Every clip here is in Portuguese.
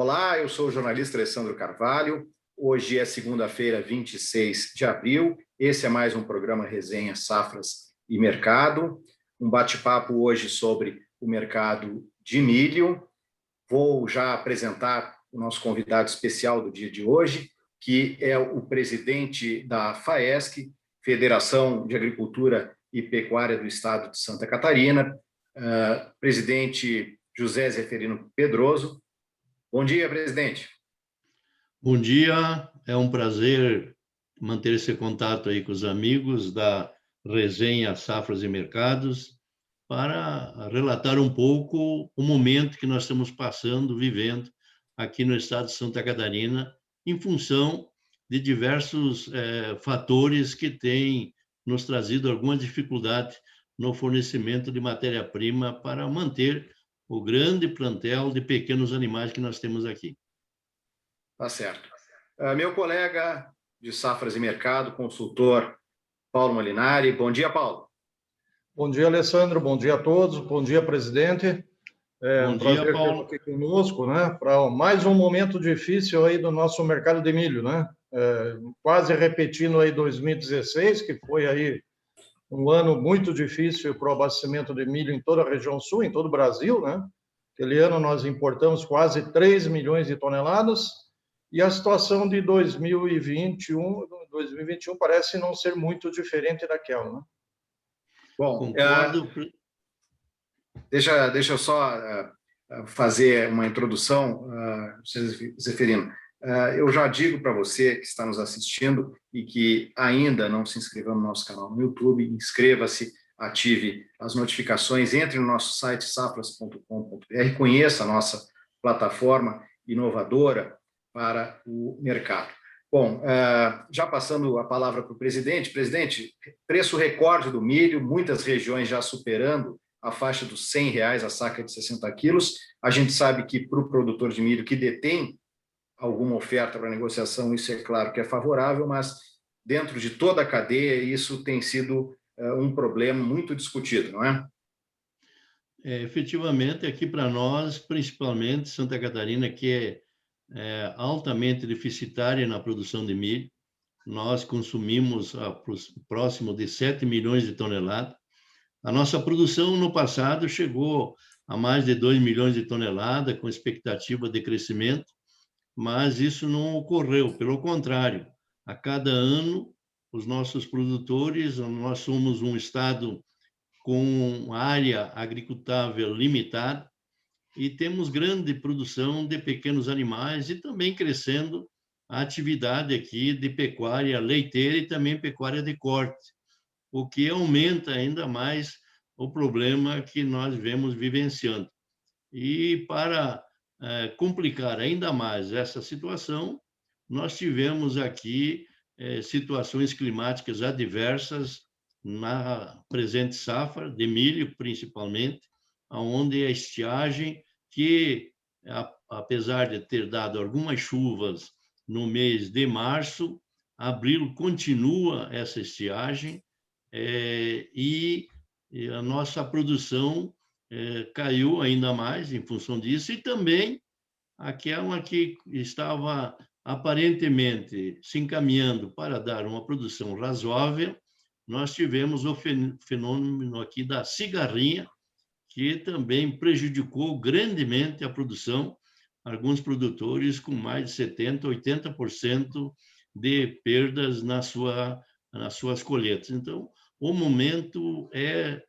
Olá, eu sou o jornalista Alessandro Carvalho. Hoje é segunda-feira, 26 de abril. Esse é mais um programa Resenha Safras e Mercado. Um bate-papo hoje sobre o mercado de milho. Vou já apresentar o nosso convidado especial do dia de hoje, que é o presidente da FAESC, Federação de Agricultura e Pecuária do Estado de Santa Catarina, presidente José Zeferino Pedroso. Bom dia, presidente. Bom dia, é um prazer manter esse contato aí com os amigos da Resenha Safras e Mercados para relatar um pouco o momento que nós estamos passando, vivendo aqui no estado de Santa Catarina, em função de diversos fatores que têm nos trazido alguma dificuldade no fornecimento de matéria-prima para manter o grande plantel de pequenos animais que nós temos aqui. Tá certo. Meu colega de Safras e Mercado, consultor Paulo Molinari. Bom dia, Paulo. Bom dia, Alessandro. Bom dia a todos. Bom dia, presidente. É um prazer tê-lo aqui conosco, né? Para mais um momento difícil aí do nosso mercado de milho, né? Quase repetindo aí 2016, que foi aí um ano muito difícil para o abastecimento de milho em toda a região sul, em todo o Brasil, né? Aquele ano nós importamos quase 3 milhões de toneladas e a situação de 2021 parece não ser muito diferente daquela, né? Bom, deixa eu só fazer uma introdução, Zeferino. Eu já digo para você que está nos assistindo e que ainda não se inscreveu no nosso canal no YouTube, inscreva-se, ative as notificações, entre no nosso site safras.com.br, conheça a nossa plataforma inovadora para o mercado. Bom, já passando a palavra para o presidente. Presidente, preço recorde do milho, muitas regiões já superando a faixa dos R$100 a saca de 60 quilos. A gente sabe que para o produtor de milho que detém alguma oferta para negociação, isso é claro que é favorável, mas dentro de toda a cadeia isso tem sido um problema muito discutido, não é? Efetivamente, aqui para nós, principalmente Santa Catarina, que é altamente deficitária na produção de milho. Nós consumimos próximo de 7 milhões de toneladas. A nossa produção no passado chegou a mais de 2 milhões de toneladas, com expectativa de crescimento, mas isso não ocorreu. Pelo contrário, a cada ano, os nossos produtores, nós somos um estado com área agricultável limitada, e temos grande produção de pequenos animais e também crescendo a atividade aqui de pecuária leiteira e também pecuária de corte, o que aumenta ainda mais o problema que nós vemos vivenciando. E para complicar ainda mais essa situação, nós tivemos aqui situações climáticas adversas na presente safra, de milho principalmente, onde a estiagem, que apesar de ter dado algumas chuvas no mês de março, abril continua essa estiagem e a nossa produção caiu ainda mais em função disso, e também aquela que estava aparentemente se encaminhando para dar uma produção razoável, nós tivemos o fenômeno aqui da cigarrinha, que também prejudicou grandemente a produção, alguns produtores com mais de 70%, 80% de perdas nas suas colheitas. Então, o momento é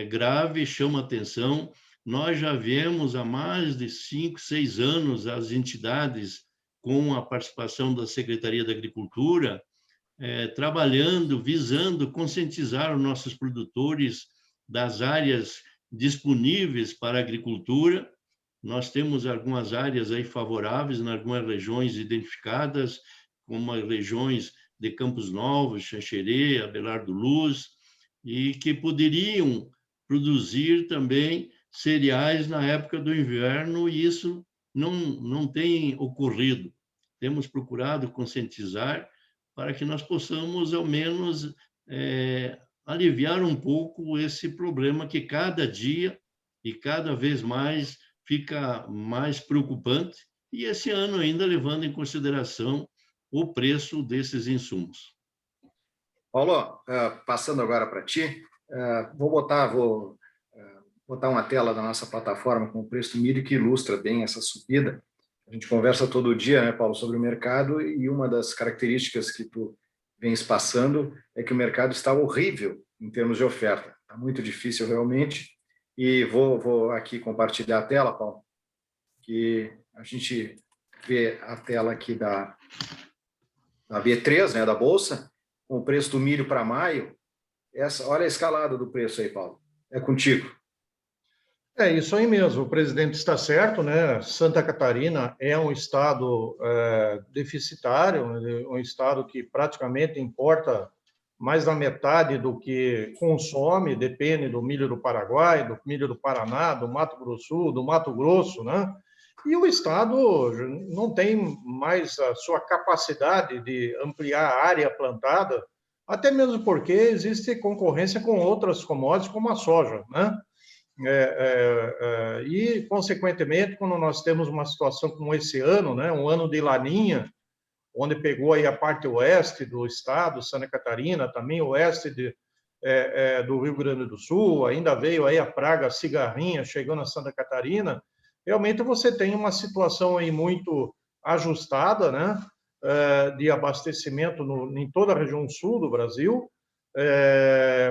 grave, chama atenção. Nós já vemos há mais de 5, 6 anos as entidades, com a participação da Secretaria da Agricultura, trabalhando, visando conscientizar os nossos produtores das áreas disponíveis para a agricultura. Nós temos algumas áreas aí favoráveis em algumas regiões identificadas, como as regiões de Campos Novos, Xanxerê, Abelardo Luz, e que poderiam produzir também cereais na época do inverno, e isso não tem ocorrido. Temos procurado conscientizar para que nós possamos, ao menos, aliviar um pouco esse problema que cada dia e cada vez mais fica mais preocupante, e esse ano ainda levando em consideração o preço desses insumos. Paulo, passando agora para ti, vou botar uma tela da nossa plataforma com o preço do milho que ilustra bem essa subida. A gente conversa todo dia, né, Paulo, sobre o mercado, e uma das características que tu vens passando é que o mercado está horrível em termos de oferta. Está muito difícil realmente. E vou aqui compartilhar a tela, Paulo, que a gente vê a tela aqui da B3, né, da Bolsa, com o preço do milho para maio. Olha a escalada do preço aí, Paulo. É contigo. É isso aí mesmo, o presidente está certo, né? Santa Catarina é um estado deficitário, um estado que praticamente importa mais da metade do que consome, depende do milho do Paraguai, do milho do Paraná, do Mato Grosso, do Mato Grosso, né? E o estado não tem mais a sua capacidade de ampliar a área plantada, até mesmo porque existe concorrência com outras commodities, como a soja, né? E, consequentemente, quando nós temos uma situação como esse ano, né, um ano de laninha, onde pegou aí a parte oeste do estado, Santa Catarina, também oeste do Rio Grande do Sul, ainda veio aí a praga cigarrinha chegando a Santa Catarina, realmente você tem uma situação aí muito ajustada, né, de abastecimento em toda a região sul do Brasil,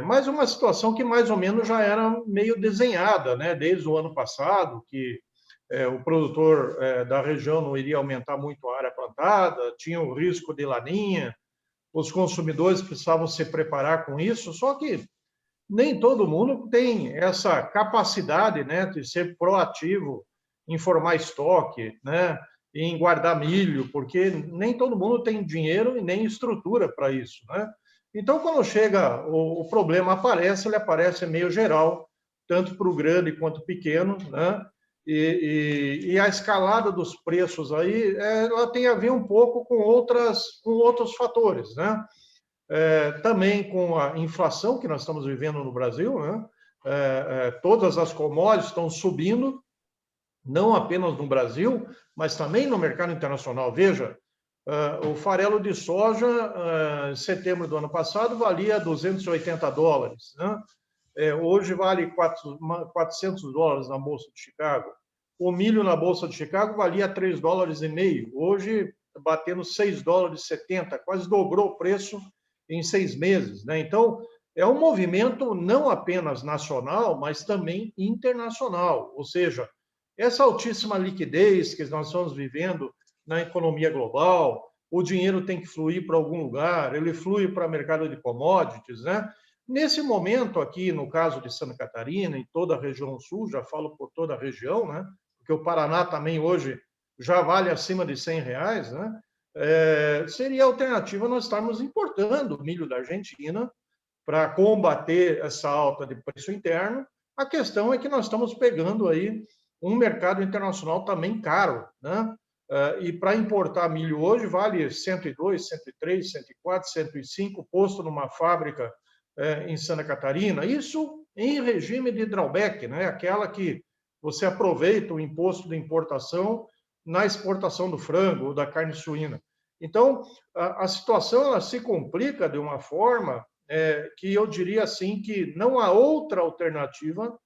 mas uma situação que mais ou menos já era meio desenhada, né? Desde o ano passado, que o produtor da região não iria aumentar muito a área plantada, tinha o risco de laninha, os consumidores precisavam se preparar com isso, só que nem todo mundo tem essa capacidade, né, de ser proativo em formar estoque, né, em guardar milho, porque nem todo mundo tem dinheiro e nem estrutura para isso, né? Então, quando chega, o problema aparece, ele aparece meio geral, tanto para o grande quanto o pequeno, né? E a escalada dos preços aí, ela tem a ver um pouco com outros fatores, né? Também com a inflação que nós estamos vivendo no Brasil, né? Todas as commodities estão subindo, não apenas no Brasil, mas também no mercado internacional. Veja, o farelo de soja, em setembro do ano passado, valia $280, né? Hoje vale $400 na Bolsa de Chicago. O milho na Bolsa de Chicago valia $3,50. Hoje, batendo $6,70, quase dobrou o preço em 6 meses, né? Então, é um movimento não apenas nacional, mas também internacional. Ou seja, essa altíssima liquidez que nós estamos vivendo na economia global, o dinheiro tem que fluir para algum lugar, ele flui para o mercado de commodities, né? Nesse momento aqui, no caso de Santa Catarina, em toda a região sul, já falo por toda a região, né? Porque o Paraná também hoje já vale acima de R$100, né? Seria a alternativa nós estarmos importando milho da Argentina para combater essa alta de preço interno. A questão é que nós estamos pegando aí um mercado internacional também caro, né? E para importar milho hoje vale 102, 103, 104, 105, posto numa fábrica em Santa Catarina. Isso em regime de drawback, né? Aquela que você aproveita o imposto de importação na exportação do frango ou da carne suína. Então, a situação ela se complica de uma forma que eu diria assim que não há outra alternativa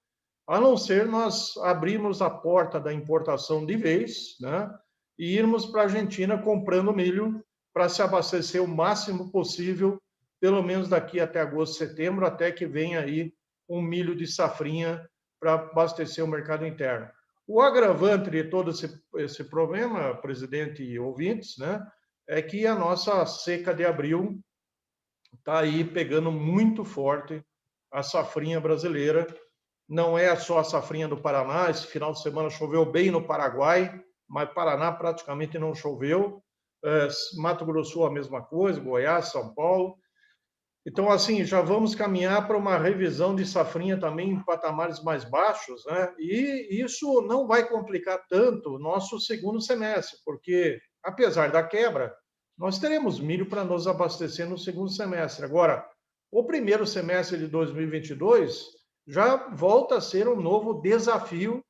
a não ser nós abrirmos a porta da importação de vez, né? E irmos para a Argentina comprando milho para se abastecer o máximo possível, pelo menos daqui até agosto, setembro, até que venha aí um milho de safrinha para abastecer o mercado interno. O agravante de todo esse problema, presidente e ouvintes, né, é que a nossa seca de abril está aí pegando muito forte a safrinha brasileira. Não é só a safrinha do Paraná, esse final de semana choveu bem no Paraguai, mas Paraná praticamente não choveu. Mato Grosso a mesma coisa, Goiás, São Paulo. Então, assim, já vamos caminhar para uma revisão de safrinha também em patamares mais baixos, né? E isso não vai complicar tanto o nosso segundo semestre, porque, apesar da quebra, nós teremos milho para nos abastecer no segundo semestre. Agora, o primeiro semestre de 2022 já volta a ser um novo desafio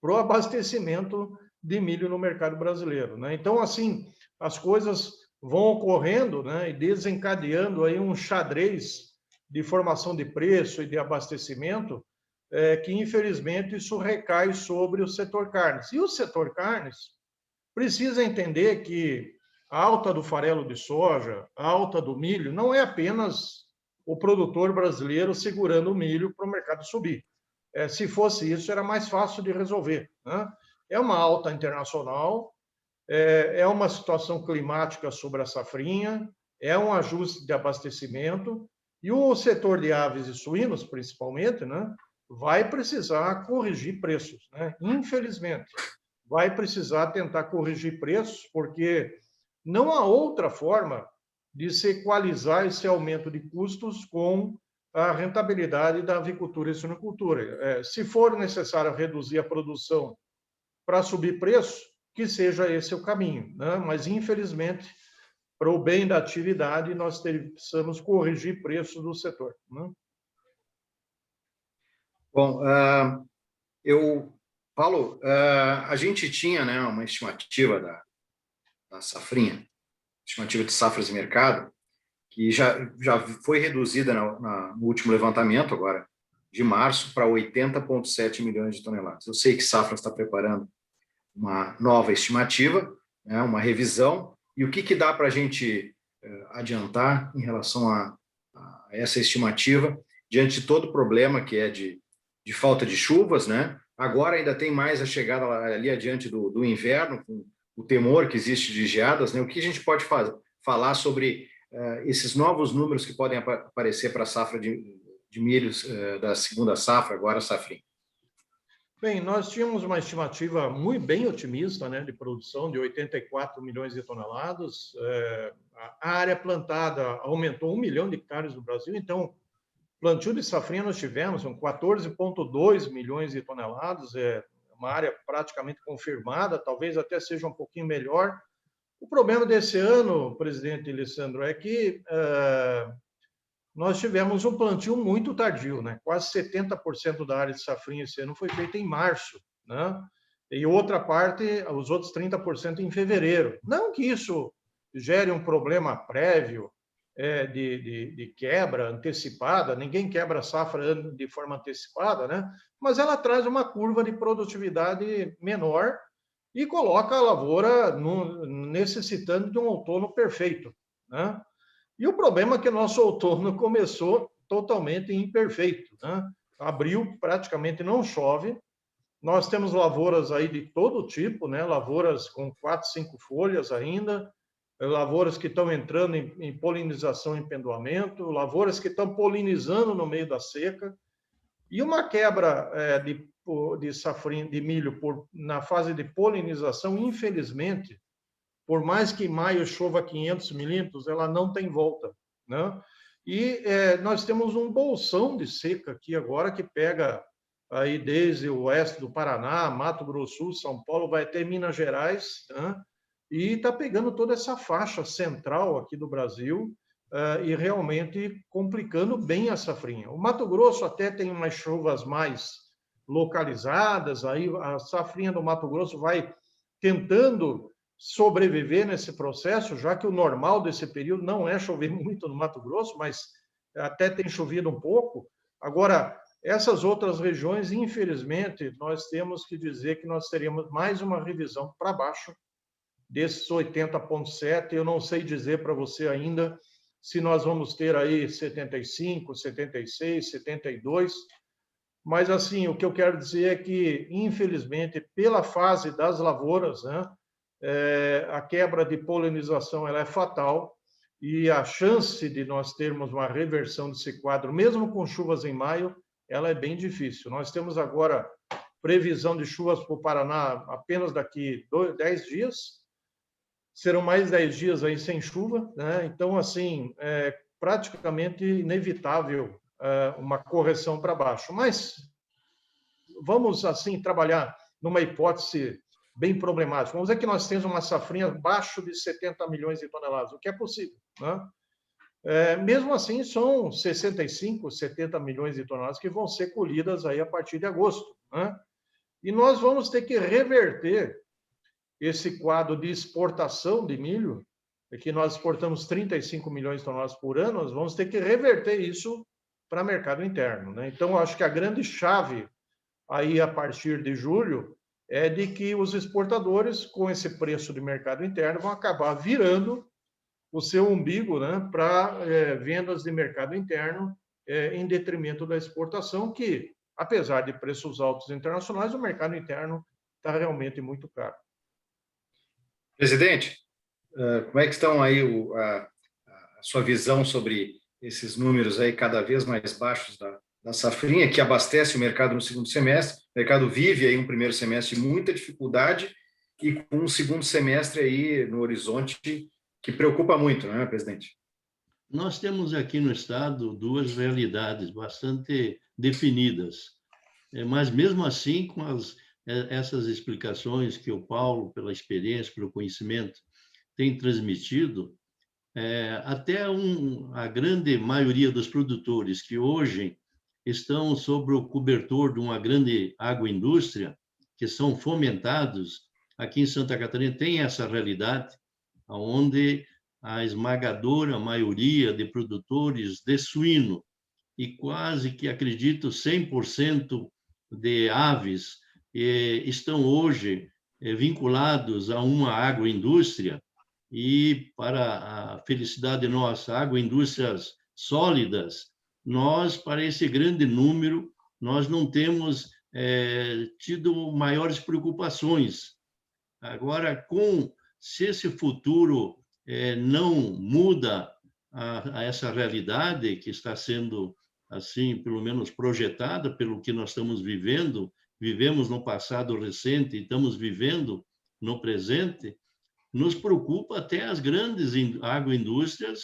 para o abastecimento de milho no mercado brasileiro, né? Então, assim, as coisas vão ocorrendo, né, e desencadeando aí um xadrez de formação de preço e de abastecimento, que infelizmente isso recai sobre o setor carnes. E o setor carnes precisa entender que a alta do farelo de soja, a alta do milho, não é apenas o produtor brasileiro segurando o milho para o mercado subir. Se fosse isso, era mais fácil de resolver, né? É uma alta internacional, é uma situação climática sobre a safrinha, é um ajuste de abastecimento, e o setor de aves e suínos, principalmente, né, vai precisar corrigir preços, né? Infelizmente, vai precisar tentar corrigir preços, porque não há outra forma de se equalizar esse aumento de custos com a rentabilidade da avicultura e suinocultura. Se for necessário reduzir a produção para subir preço, que seja esse o caminho, né? Mas, infelizmente, para o bem da atividade, nós precisamos corrigir preços do setor, né? Bom, Paulo, a gente tinha, né, uma estimativa da safrinha, estimativa de safras de mercado, que já foi reduzida no último levantamento, agora, de março, para 80,7 milhões de toneladas. Eu sei que Safra está preparando uma nova estimativa, né, uma revisão, e o que dá para a gente adiantar em relação a essa estimativa, diante de todo o problema que é de falta de chuvas, né? Agora ainda tem mais a chegada ali adiante do inverno, com o temor que existe de geadas, né? O que a gente pode falar sobre esses novos números que podem aparecer para a safra de milhos da segunda safra, agora a safrinha? Bem, nós tínhamos uma estimativa muito bem otimista, né, de produção de 84 milhões de toneladas. A área plantada aumentou 1 milhão de hectares no Brasil, então, plantio de safrinha nós tivemos, são 14,2 milhões de toneladas, uma área praticamente confirmada, talvez até seja um pouquinho melhor. O problema desse ano, presidente Alessandro, é que nós tivemos um plantio muito tardio, né? Quase 70% da área de safrinha esse ano foi feita em março, né? E outra parte, os outros 30% em fevereiro. Não que isso gere um problema prévio de quebra antecipada, ninguém quebra a safra de forma antecipada, né? Mas ela traz uma curva de produtividade menor e coloca a lavoura necessitando de um outono perfeito, né? E o problema é que nosso outono começou totalmente imperfeito, né? Abril praticamente não chove. Nós temos lavouras aí de todo tipo, né? Lavouras com 4, 5 folhas ainda, lavouras que estão entrando em polinização e pendoamento, lavouras que estão polinizando no meio da seca, e uma quebra de safrinha, de milho na fase de polinização, infelizmente, por mais que em maio chova 500 milímetros, ela não tem volta, né? E nós temos um bolsão de seca aqui agora que pega aí desde o oeste do Paraná, Mato Grosso do Sul, São Paulo, vai até Minas Gerais, né? E está pegando toda essa faixa central aqui do Brasil e realmente complicando bem a safrinha. O Mato Grosso até tem umas chuvas mais localizadas, aí a safrinha do Mato Grosso vai tentando sobreviver nesse processo, já que o normal desse período não é chover muito no Mato Grosso, mas até tem chovido um pouco. Agora, essas outras regiões, infelizmente, nós temos que dizer que nós teríamos mais uma revisão para baixo desses 80,7. Eu não sei dizer para você ainda se nós vamos ter aí 75, 76, 72, mas assim, o que eu quero dizer é que, infelizmente, pela fase das lavouras, né, a quebra de polinização ela é fatal e a chance de nós termos uma reversão desse quadro, mesmo com chuvas em maio, ela é bem difícil. Nós temos agora previsão de chuvas para o Paraná apenas daqui 10 dias, serão mais 10 dias aí sem chuva, né? Então, assim, é praticamente inevitável uma correção para baixo. Mas vamos, assim, trabalhar numa hipótese bem problemática. Vamos dizer que nós temos uma safrinha abaixo de 70 milhões de toneladas, o que é possível, né? Mesmo assim, são 65, 70 milhões de toneladas que vão ser colhidas aí a partir de agosto, né? E nós vamos ter que reverter esse quadro de exportação de milho, que nós exportamos 35 milhões de toneladas por ano, nós vamos ter que reverter isso para mercado interno, né? Então, acho que a grande chave aí, a partir de julho, é de que os exportadores, com esse preço de mercado interno, vão acabar virando o seu umbigo, né, para vendas de mercado interno, em detrimento da exportação, que, apesar de preços altos internacionais, o mercado interno está realmente muito caro. Presidente, como é que estão aí a sua visão sobre esses números aí cada vez mais baixos da safrinha, que abastece o mercado no segundo semestre? O mercado vive aí um primeiro semestre de muita dificuldade e com um segundo semestre aí no horizonte que preocupa muito, não é, presidente? Nós temos aqui no Estado duas realidades bastante definidas, mas mesmo assim, com essas explicações que o Paulo, pela experiência, pelo conhecimento, tem transmitido, até a grande maioria dos produtores que hoje estão sob o cobertor de uma grande agroindústria, que são fomentados, aqui em Santa Catarina tem essa realidade, onde a esmagadora maioria de produtores de suíno e quase que, acredito, 100% de aves estão hoje vinculados a uma agroindústria e, para a felicidade nossa, agroindústrias sólidas, nós, para esse grande número, nós não temos tido maiores preocupações. Agora, se esse futuro não muda a essa realidade que está sendo, assim, pelo menos projetada pelo que nós estamos vivendo, vivemos no passado recente e estamos vivendo no presente, nos preocupa até as grandes agroindústrias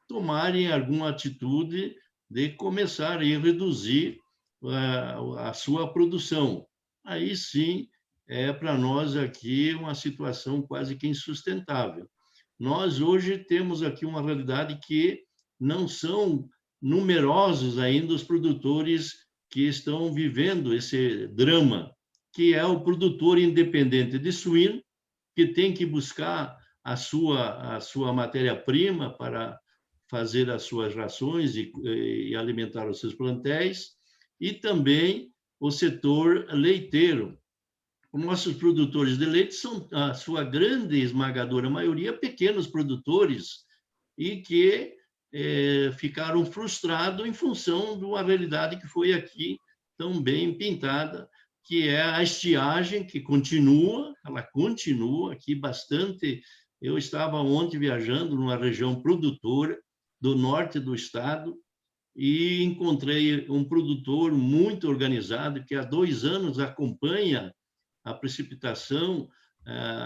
tomarem alguma atitude de começar a reduzir a sua produção. Aí sim, para nós aqui uma situação quase que insustentável. Nós hoje temos aqui uma realidade que não são numerosos ainda os produtores que estão vivendo esse drama, que é o produtor independente de suíno, que tem que buscar a sua matéria-prima para fazer as suas rações e alimentar os seus plantéis, e também o setor leiteiro. Os nossos produtores de leite são, a sua grande esmagadora maioria, pequenos produtores e que ficaram frustrados em função de uma realidade que foi aqui tão bem pintada, que é a estiagem, que ela continua aqui bastante. Eu estava ontem viajando numa região produtora do norte do estado e encontrei um produtor muito organizado que há 2 anos acompanha a precipitação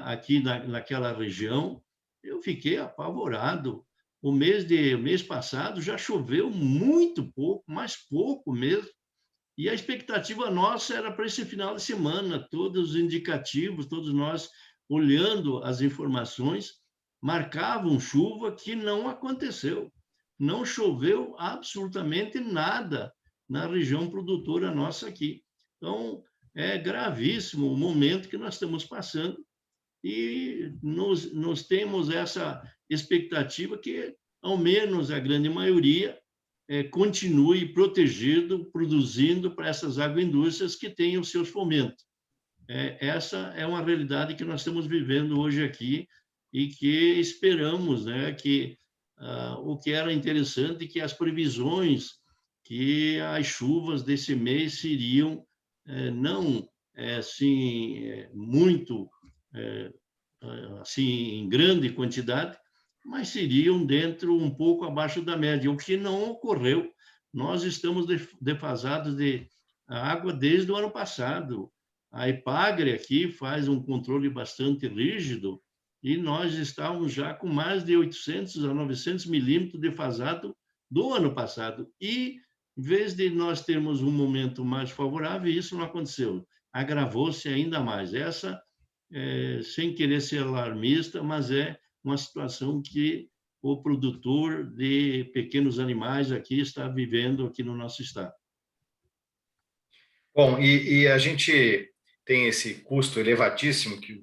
aqui naquela região. Eu fiquei apavorado. O mês passado já choveu muito pouco, mais pouco mesmo, e a expectativa nossa era para esse final de semana, todos os indicativos, todos nós olhando as informações, marcavam chuva que não aconteceu. Não choveu absolutamente nada na região produtora nossa aqui. Então, é gravíssimo o momento que nós estamos passando e nós temos essa expectativa que, ao menos a grande maioria, continue protegido, produzindo para essas agroindústrias que têm os seus fomentos. Essa é uma realidade que nós estamos vivendo hoje aqui e que esperamos, né, que o que era interessante, que as previsões que as chuvas desse mês seriam não assim muito assim em grande quantidade, mas seriam dentro um pouco abaixo da média, o que não ocorreu. Nós estamos defasados de água desde o ano passado. A Epagre aqui faz um controle bastante rígido e nós estávamos já com mais de 800 a 900 milímetros defasado do ano passado. E, em vez de nós termos um momento mais favorável, isso não aconteceu. Agravou-se ainda mais. Essa, sem querer ser alarmista, mas é uma situação que o produtor de pequenos animais aqui está vivendo aqui no nosso estado. Bom, e a gente tem esse custo elevadíssimo que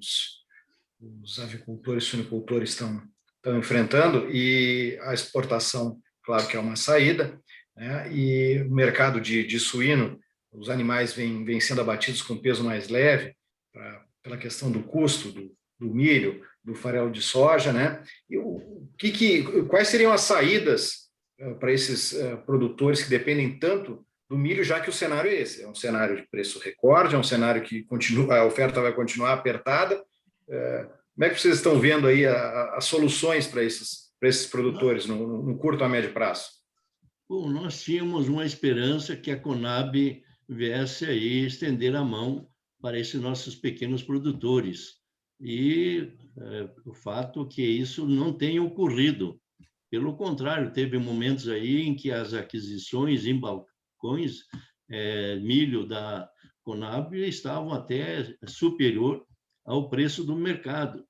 os avicultores e suinicultores estão enfrentando, e a exportação, claro que é uma saída, né? E o mercado de suíno, os animais vêm sendo abatidos com peso mais leve, pela questão do custo do milho, do farelo de soja, né? E quais seriam as saídas para esses produtores que dependem tanto do milho, já que o cenário é esse? É um cenário de preço recorde, é um cenário que a oferta vai continuar apertada. Como é que vocês estão vendo aí as soluções para esses produtores no curto a médio prazo? Bom, nós tínhamos uma esperança que a Conab viesse aí estender a mão para esses nossos pequenos produtores. E o fato é que isso não tem ocorrido. Pelo contrário, teve momentos aí em que as aquisições em balcões, milho da Conab, estavam até superior ao preço do mercado.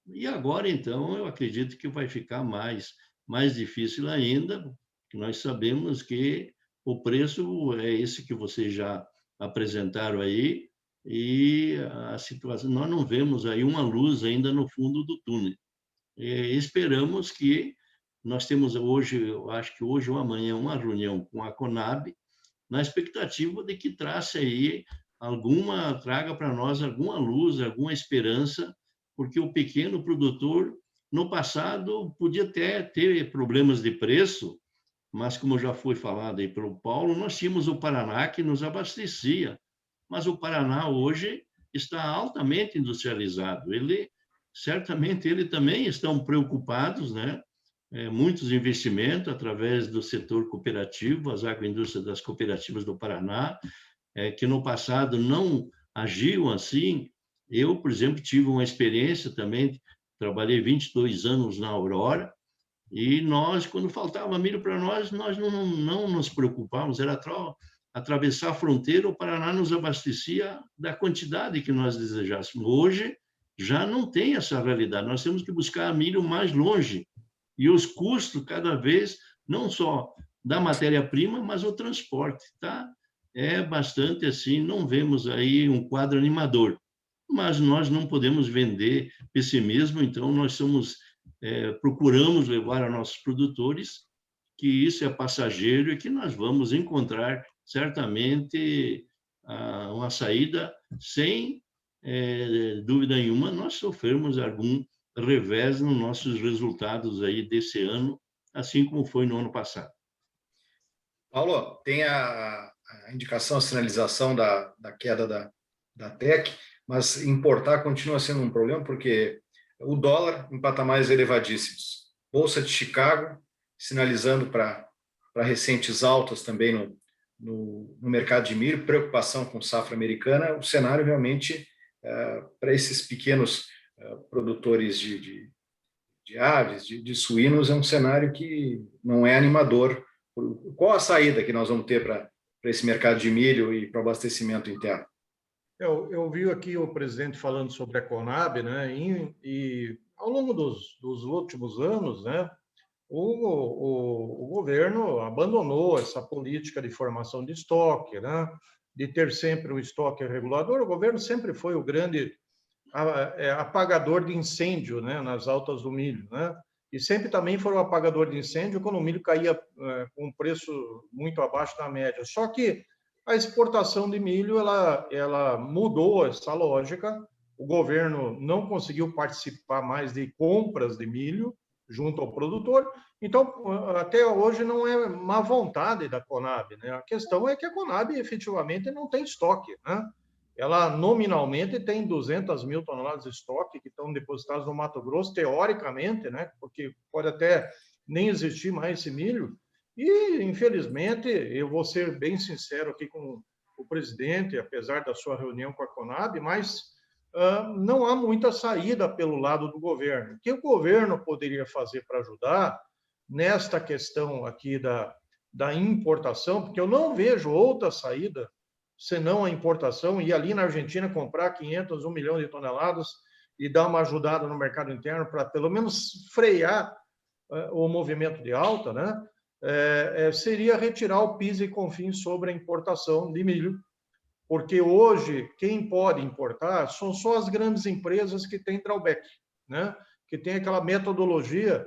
E agora, então, eu acredito que vai ficar mais difícil ainda, que nós sabemos que o preço é esse que vocês já apresentaram aí, e a situação, nós não vemos aí uma luz ainda no fundo do túnel. Esperamos que nós temos hoje, eu acho que hoje ou amanhã, uma reunião com a Conab, na expectativa de que traga para nós alguma luz, alguma esperança, porque o pequeno produtor, no passado, podia até ter problemas de preço, mas, como já foi falado aí pelo Paulo, nós tínhamos o Paraná que nos abastecia, mas o Paraná hoje está altamente industrializado. Certamente, eles também estão preocupados, né? Muitos investimentos através do setor cooperativo, as agroindústrias das cooperativas do Paraná, que no passado não agiam assim. Eu, por exemplo, tive uma experiência também, trabalhei 22 anos na Aurora, e nós, quando faltava milho para nós não nos preocupávamos, era atravessar a fronteira, o Paraná nos abastecia da quantidade que nós desejássemos. Hoje, já não tem essa realidade, nós temos que buscar milho mais longe, e os custos cada vez, não só da matéria-prima, mas o transporte, tá? É bastante assim, não vemos aí um quadro animador, mas nós não podemos vender pessimismo, então nós procuramos levar a nossos produtores que isso é passageiro e que nós vamos encontrar certamente uma saída sem dúvida nenhuma. Nós sofremos algum revés nos nossos resultados aí desse ano, assim como foi no ano passado. Paulo, tem a indicação, a sinalização da queda da TEC, mas importar continua sendo um problema, porque o dólar em patamares elevadíssimos. Bolsa de Chicago sinalizando para recentes altas também no mercado de milho, preocupação com safra americana. O cenário realmente, para esses pequenos produtores de aves, de suínos, é um cenário que não é animador. Qual a saída que nós vamos ter para esse mercado de milho e para o abastecimento interno? Eu vi aqui o presidente falando sobre a Conab, né? E ao longo dos últimos anos, né, o governo abandonou essa política de formação de estoque, né, de ter sempre um estoque regulador. O governo sempre foi o grande apagador de incêndio, né, nas altas do milho, né? E sempre também foi um apagador de incêndio quando o milho caía com um preço muito abaixo da média. Só que a exportação de milho ela mudou essa lógica. O governo não conseguiu participar mais de compras de milho junto ao produtor. Então, até hoje não é má vontade da Conab, né? A questão é que a Conab efetivamente não tem estoque, né? Ela nominalmente tem 200 mil toneladas de estoque que estão depositadas no Mato Grosso, teoricamente, né? Porque pode até nem existir mais esse milho. E, infelizmente, eu vou ser bem sincero aqui com o presidente, apesar da sua reunião com a Conab, mas não há muita saída pelo lado do governo. O que o governo poderia fazer para ajudar nesta questão aqui da importação, porque eu não vejo outra saída senão a importação, e ali na Argentina comprar 500, 1 milhão de toneladas e dar uma ajudada no mercado interno para pelo menos frear o movimento de alta, né? Seria retirar o PIS e COFINS sobre a importação de milho, porque hoje quem pode importar são só as grandes empresas que têm drawback, né? Que tem aquela metodologia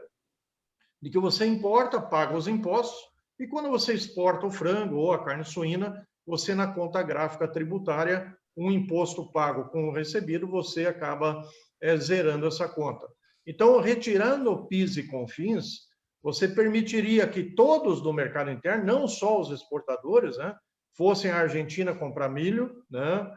de que você importa, paga os impostos, e quando você exporta o frango ou a carne suína, você na conta gráfica tributária, um imposto pago com o recebido, você acaba zerando essa conta. Então, retirando o PIS e COFINS, você permitiria que todos do mercado interno, não só os exportadores, né, fossem à Argentina comprar milho, né,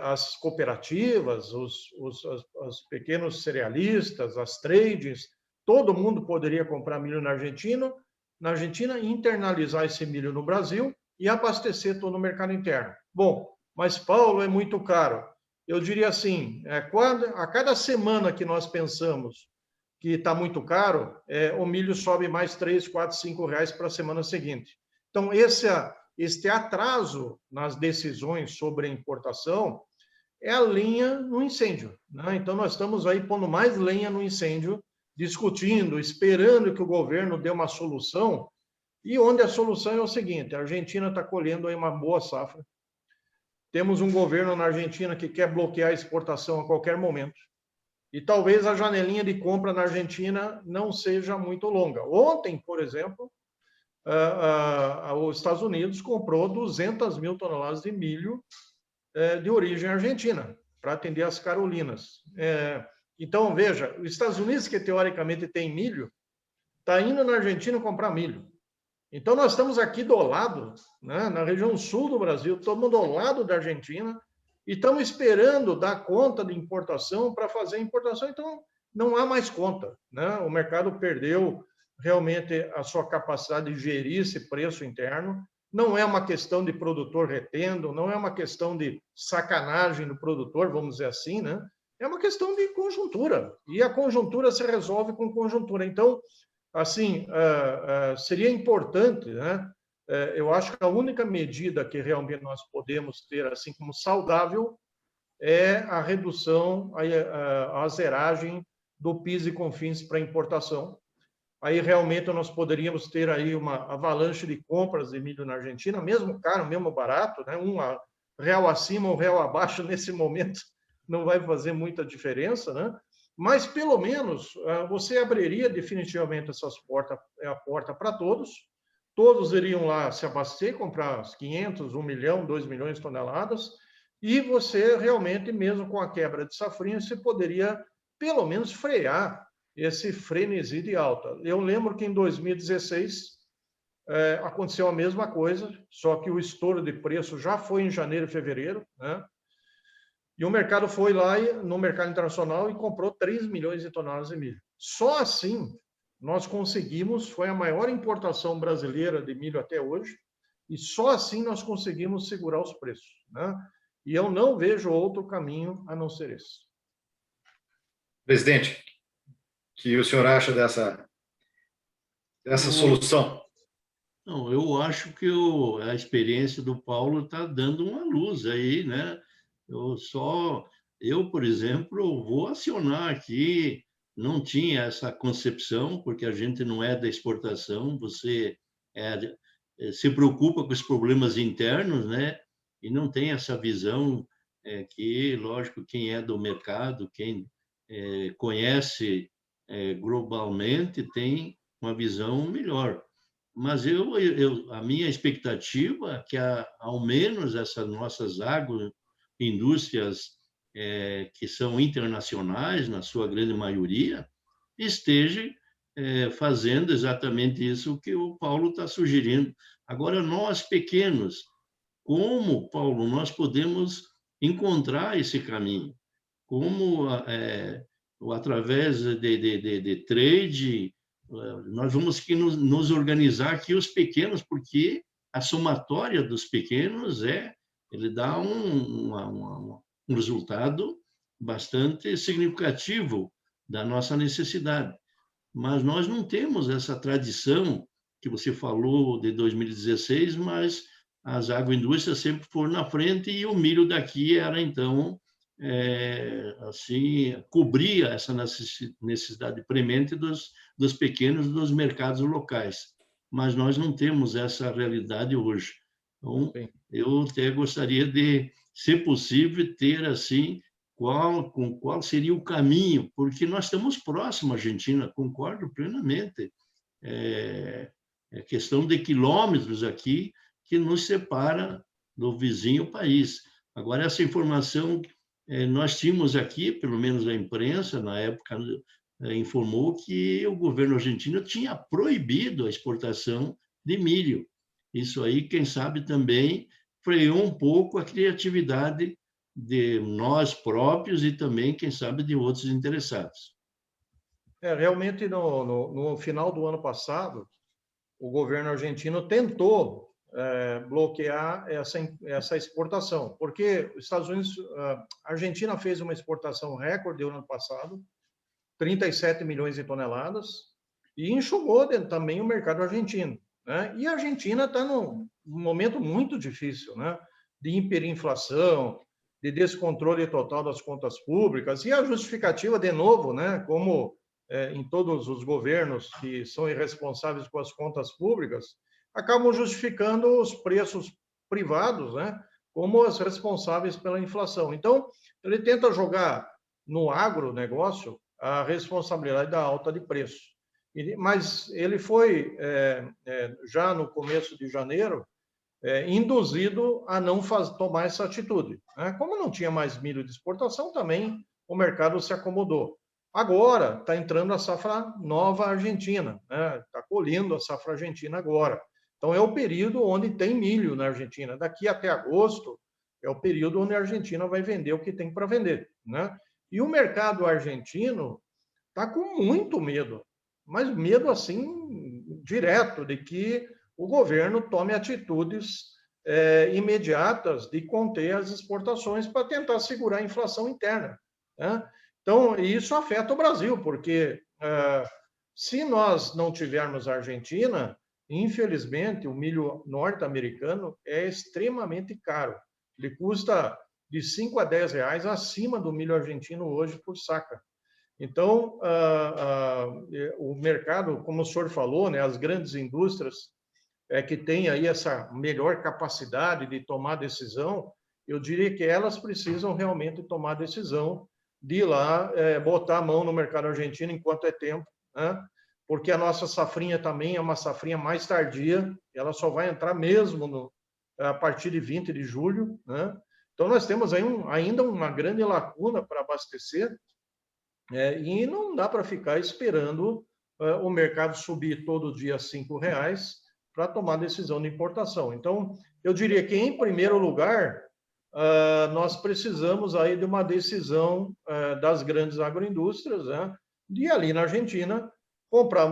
as cooperativas, os pequenos cerealistas, as trades, todo mundo poderia comprar milho na Argentina, internalizar esse milho no Brasil e abastecer todo o mercado interno. Bom, mas, Paulo, é muito caro. Eu diria assim, a cada semana que nós pensamos que está muito caro, o milho sobe mais 3, 4, 5 reais para a semana seguinte. Então, este atraso nas decisões sobre a importação é a lenha no incêndio, né? Então, nós estamos aí pondo mais lenha no incêndio, discutindo, esperando que o governo dê uma solução, e onde a solução é o seguinte: a Argentina está colhendo aí uma boa safra, temos um governo na Argentina que quer bloquear a exportação a qualquer momento, e talvez a janelinha de compra na Argentina não seja muito longa. Ontem, por exemplo, os Estados Unidos comprou 200 mil toneladas de milho de origem argentina, para atender as Carolinas. Então, veja, os Estados Unidos, que teoricamente tem milho, está indo na Argentina comprar milho. Então, nós estamos aqui do lado, né, na região sul do Brasil, todo mundo ao lado da Argentina, e estamos esperando dar conta de importação para fazer a importação. Então, não há mais conta, né? O mercado perdeu realmente a sua capacidade de gerir esse preço interno. Não é uma questão de produtor retendo, não é uma questão de sacanagem do produtor, vamos dizer assim, né? É uma questão de conjuntura, e a conjuntura se resolve com conjuntura. Então, assim, seria importante, né? Eu acho que a única medida que realmente nós podemos ter, assim como saudável, é a redução, a zeragem do PIS e COFINS para importação. Aí realmente nós poderíamos ter aí uma avalanche de compras de milho na Argentina, mesmo caro, mesmo barato, né? R$1 acima, R$1 abaixo, nesse momento não vai fazer muita diferença, né? Mas, pelo menos, você abriria definitivamente a porta para todos, todos iriam lá se abastecer, comprar 500, 1 milhão, 2 milhões de toneladas, e você realmente, mesmo com a quebra de safrinha, você poderia, pelo menos, frear esse frenesi de alta. Eu lembro que em 2016 aconteceu a mesma coisa, só que o estouro de preço já foi em janeiro e fevereiro, né? E o mercado foi lá no mercado internacional e comprou 3 milhões de toneladas de milho. Só assim nós conseguimos, foi a maior importação brasileira de milho até hoje, e só assim nós conseguimos segurar os preços, né? E eu não vejo outro caminho a não ser esse. Presidente, o que o senhor acha dessa solução? Não, eu acho que a experiência do Paulo está dando uma luz aí, né? Eu, por exemplo, vou acionar aqui, não tinha essa concepção, porque a gente não é da exportação, você se preocupa com os problemas internos, né? E não tem essa visão que, lógico, quem é do mercado, quem conhece globalmente, tem uma visão melhor. Mas a minha expectativa é que, ao menos, essas nossas agroindústrias, que são internacionais, na sua grande maioria, esteja fazendo exatamente isso que o Paulo está sugerindo. Agora, nós pequenos, como, Paulo, nós podemos encontrar esse caminho? Como, através de trade, nós vamos que nos organizar aqui os pequenos, porque a somatória dos pequenos ele dá um resultado bastante significativo da nossa necessidade. Mas nós não temos essa tradição que você falou de 2016, mas as agroindústrias sempre foram na frente e o milho daqui era, então, assim, cobria essa necessidade premente dos pequenos, dos mercados locais. Mas nós não temos essa realidade hoje. Então, eu até gostaria de, se possível, ter, assim, qual seria o caminho, porque nós estamos próximos à Argentina, concordo plenamente. É questão de quilômetros aqui que nos separa do vizinho país. Agora, essa informação nós tínhamos aqui, pelo menos a imprensa, na época, informou que o governo argentino tinha proibido a exportação de milho. Isso aí, quem sabe, também freou um pouco a criatividade de nós próprios e também, quem sabe, de outros interessados. Realmente, no final do ano passado, o governo argentino tentou bloquear essa exportação, porque os Estados Unidos, a Argentina fez uma exportação recorde no ano passado, 37 milhões de toneladas, e enxugou também o mercado argentino, né? E a Argentina está num momento muito difícil, né? De hiperinflação, de descontrole total das contas públicas, e a justificativa, de novo, né? Como em todos os governos que são irresponsáveis com as contas públicas, acabam justificando os preços privados, né, como os responsáveis pela inflação. Então, ele tenta jogar no agronegócio a responsabilidade da alta de preço. Mas ele foi, já no começo de janeiro, induzido a não tomar essa atitude, né? Como não tinha mais milho de exportação, também o mercado se acomodou. Agora está entrando a safra nova argentina, né? Está colhendo a safra argentina agora. Então, é o período onde tem milho na Argentina. Daqui até agosto é o período onde a Argentina vai vender o que tem para vender, né? E o mercado argentino está com muito medo, mas medo assim direto de que o governo tome atitudes imediatas de conter as exportações para tentar segurar a inflação interna, né? Então, isso afeta o Brasil, porque se nós não tivermos a Argentina, infelizmente, o milho norte-americano é extremamente caro. Ele custa de 5 a 10 reais acima do milho argentino hoje por saca. Então, o mercado, como o senhor falou, né, as grandes indústrias que têm aí essa melhor capacidade de tomar decisão, eu diria que elas precisam realmente tomar decisão de ir lá botar a mão no mercado argentino enquanto é tempo, né? Porque a nossa safrinha também é uma safrinha mais tardia, ela só vai entrar mesmo a partir de 20 de julho, né? Então, nós temos aí ainda uma grande lacuna para abastecer, e não dá para ficar esperando o mercado subir todo dia R$5 para tomar decisão de importação. Então, eu diria que, em primeiro lugar, nós precisamos aí de uma decisão das grandes agroindústrias, né, de ali na Argentina comprar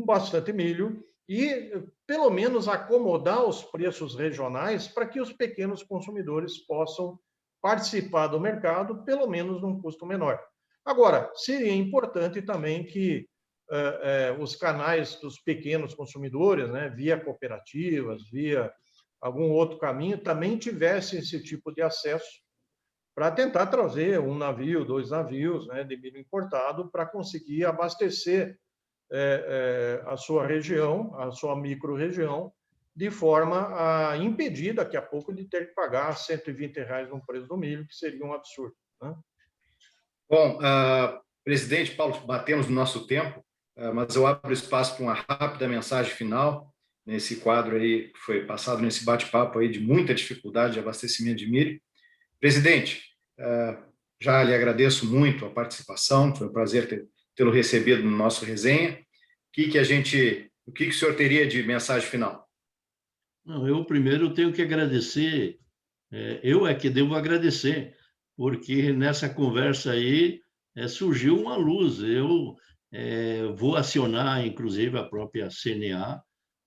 bastante milho e, pelo menos, acomodar os preços regionais para que os pequenos consumidores possam participar do mercado, pelo menos num custo menor. Agora, seria importante também que os canais dos pequenos consumidores, né, via cooperativas, via algum outro caminho, também tivessem esse tipo de acesso para tentar trazer um navio, 2 navios, né, de milho importado para conseguir abastecer a sua região, a sua micro-região, de forma a impedir daqui a pouco de ter que pagar R$120 no preço do milho, que seria um absurdo, né? Bom, presidente Paulo, batemos no nosso tempo, mas eu abro espaço para uma rápida mensagem final nesse quadro aí que foi passado nesse bate-papo aí de muita dificuldade de abastecimento de milho. Presidente, já lhe agradeço muito a participação, foi um prazer tê-lo recebido no nosso resenha. O que o senhor teria de mensagem final? Não, eu primeiro tenho que agradecer, eu é que devo agradecer, porque nessa conversa aí surgiu uma luz. Eu vou acionar, inclusive, a própria CNA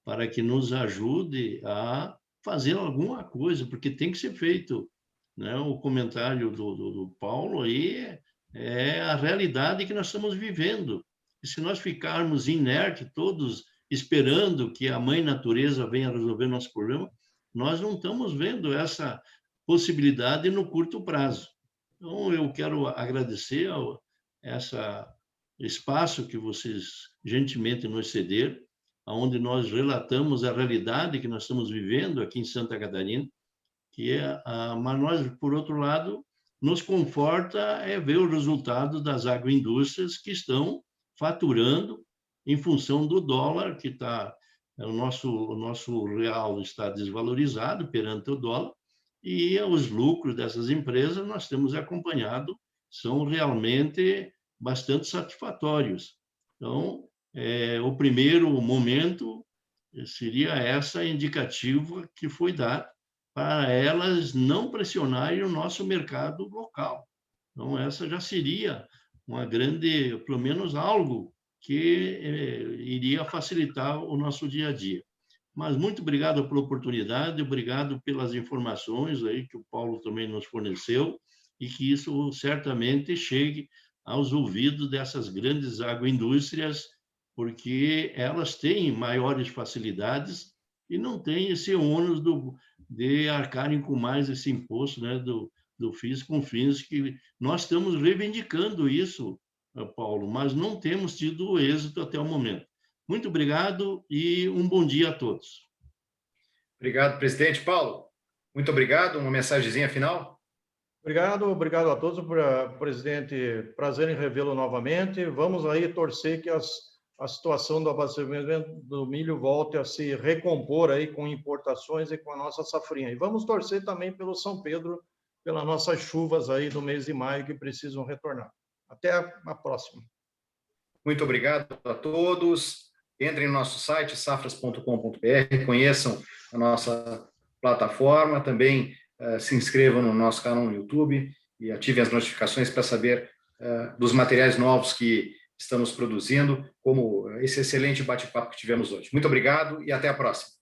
para que nos ajude a fazer alguma coisa, porque tem que ser feito, né? O comentário do Paulo aí é a realidade que nós estamos vivendo. E se nós ficarmos inertes, todos esperando que a mãe natureza venha resolver nosso problema, nós não estamos vendo essa possibilidade no curto prazo. Então, eu quero agradecer esse espaço que vocês gentilmente nos cederam onde nós relatamos a realidade que nós estamos vivendo aqui em Santa Catarina, mas nós, por outro lado, nos conforta ver o resultado das agroindústrias que estão faturando em função do dólar, que está, o nosso real está desvalorizado perante o dólar, e os lucros dessas empresas nós temos acompanhado, são realmente bastante satisfatórios. Então, o primeiro momento seria essa indicativa que foi dada para elas não pressionarem o nosso mercado local. Então, essa já seria uma grande, pelo menos algo que iria facilitar o nosso dia a dia. Mas muito obrigado pela oportunidade, obrigado pelas informações aí que o Paulo também nos forneceu, e que isso certamente chegue aos ouvidos dessas grandes agroindústrias, porque elas têm maiores facilidades e não têm esse ônus de arcarem com mais esse imposto, né, do FIS com fins, que nós estamos reivindicando isso, Paulo, mas não temos tido êxito até o momento. Muito obrigado e um bom dia a todos. Obrigado, presidente. Paulo, muito obrigado. Uma mensagenzinha final? Obrigado a todos, presidente. Prazer em revê-lo novamente. Vamos aí torcer que a situação do abastecimento do milho volte a se recompor aí com importações e com a nossa safrinha. E vamos torcer também pelo São Pedro, pelas nossas chuvas aí do mês de maio que precisam retornar. Até a próxima. Muito obrigado a todos. Entrem no nosso site, safras.com.br, conheçam a nossa plataforma, também se inscrevam no nosso canal no YouTube e ativem as notificações para saber dos materiais novos que estamos produzindo, como esse excelente bate-papo que tivemos hoje. Muito obrigado e até a próxima.